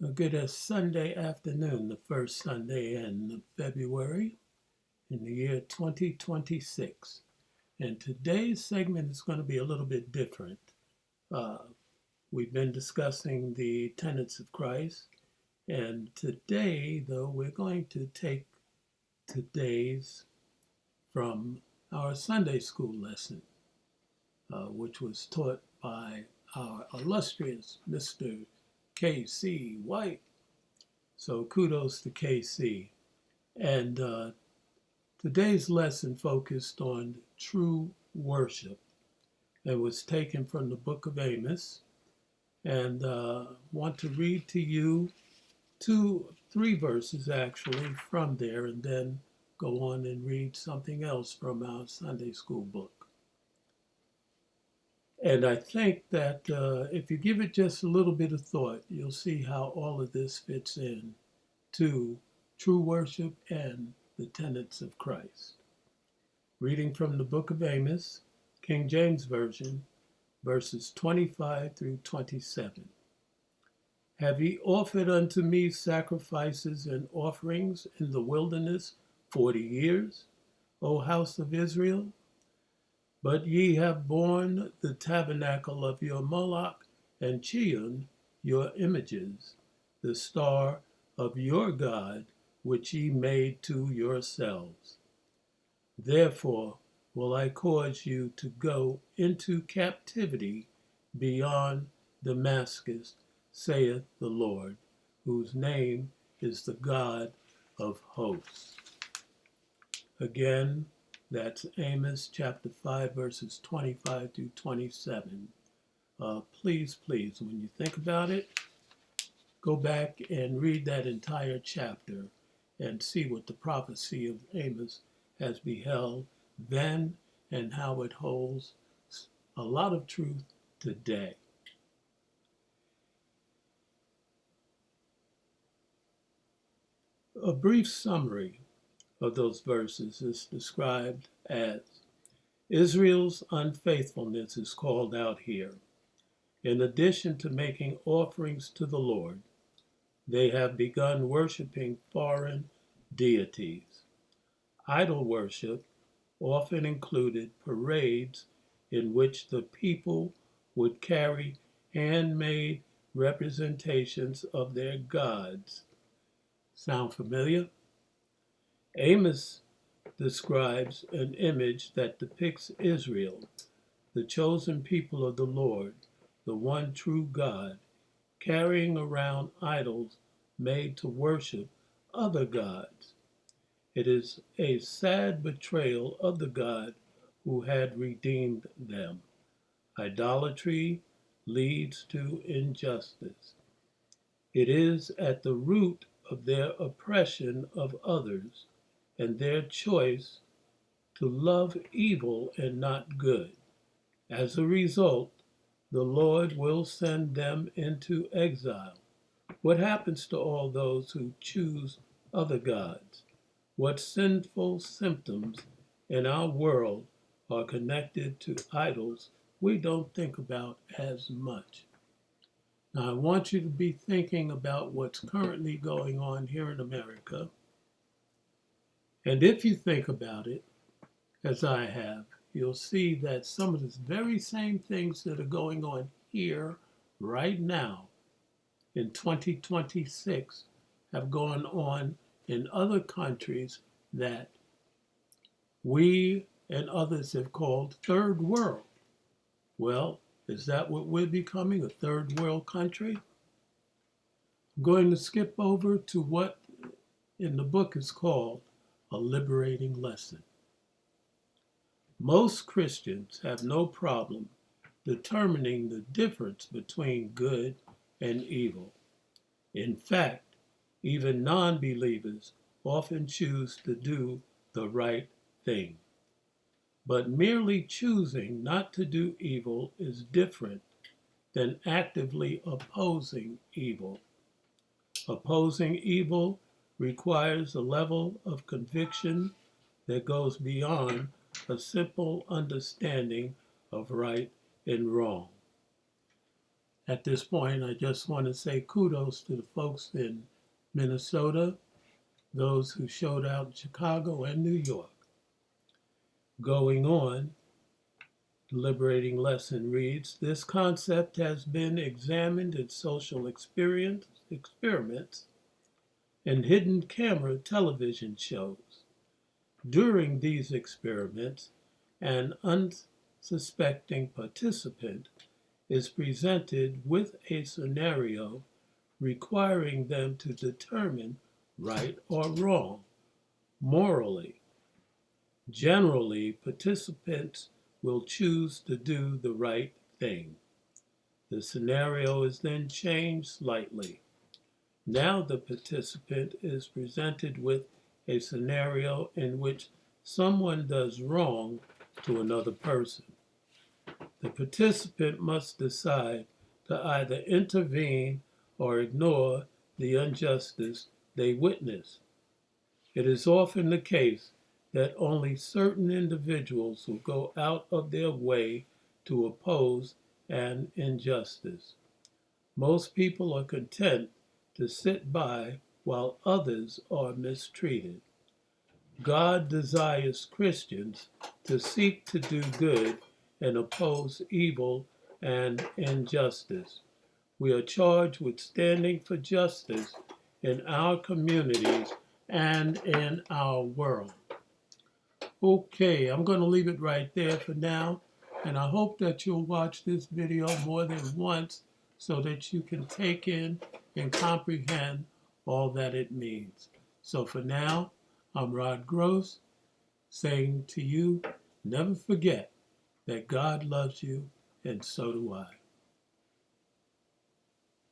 Good as Sunday afternoon, the first Sunday in February in the year 2026. And today's segment is going to be a little bit different. Uh, we've been discussing the tenets of Christ, and today, though, we're going to take today's from our Sunday school lesson, which was taught by our illustrious Mr. K.C. White. So kudos to KC. And today's lesson focused on true worship and was taken from the book of Amos. And want to read to you three verses actually from there, and then go on and read something else from our Sunday school book. And I think that if you give it just a little bit of thought, you'll see how all of this fits in to true worship and the tenets of Christ. Reading from the book of Amos, King James Version, verses 25 through 27. Have ye offered unto me sacrifices and offerings in the wilderness 40 years, O house of Israel? But ye have borne the tabernacle of your Moloch, and Chiun your images, the star of your God, which ye made to yourselves. Therefore will I cause you to go into captivity beyond Damascus, saith the Lord, whose name is the God of hosts. Again, that's Amos chapter 5, verses 25 through 27. Please, when you think about it, go back and read that entire chapter and see what the prophecy of Amos has beheld then and how it holds a lot of truth today. A brief summary of those verses is described as Israel's unfaithfulness is called out here. In addition to making offerings to the Lord, they have begun worshiping foreign deities. Idol worship often included parades in which the people would carry handmade representations of their gods. Sound familiar? Amos describes an image that depicts Israel, the chosen people of the Lord, the one true God, carrying around idols made to worship other gods. It is a sad betrayal of the God who had redeemed them. Idolatry leads to injustice. It is at the root of their oppression of others and their choice to love evil and not good. As a result, the Lord will send them into exile. What happens to all those who choose other gods? What sinful symptoms in our world are connected to idols we don't think about as much? Now, I want you to be thinking about what's currently going on here in America. And if you think about it, as I have, you'll see that some of the very same things that are going on here right now in 2026 have gone on in other countries that we and others have called third world. Well, is that what we're becoming, a third world country? I'm going to skip over to what in the book is called a liberating lesson. Most Christians have no problem determining the difference between good and evil. In fact, even non-believers often choose to do the right thing. But merely choosing not to do evil is different than actively opposing evil. Opposing evil requires a level of conviction that goes beyond a simple understanding of right and wrong. At this point, I just want to say kudos to the folks in Minnesota, those who showed out in Chicago and New York. Going on, the liberating lesson reads, this concept has been examined in social experiments and hidden camera television shows. During these experiments, an unsuspecting participant is presented with a scenario requiring them to determine right or wrong morally. Generally, participants will choose to do the right thing. The scenario is then changed slightly. Now the participant is presented with a scenario in which someone does wrong to another person. The participant must decide to either intervene or ignore the injustice they witness. It is often the case that only certain individuals will go out of their way to oppose an injustice. Most people are content to sit by while others are mistreated. God desires Christians to seek to do good and oppose evil and injustice. We are charged with standing for justice in our communities and in our world. Okay, I'm going to leave it right there for now, and I hope that you'll watch this video more than once so that you can take in and comprehend all that it means. So for now, I'm Rod Gross, saying to you, never forget that God loves you, and so do I.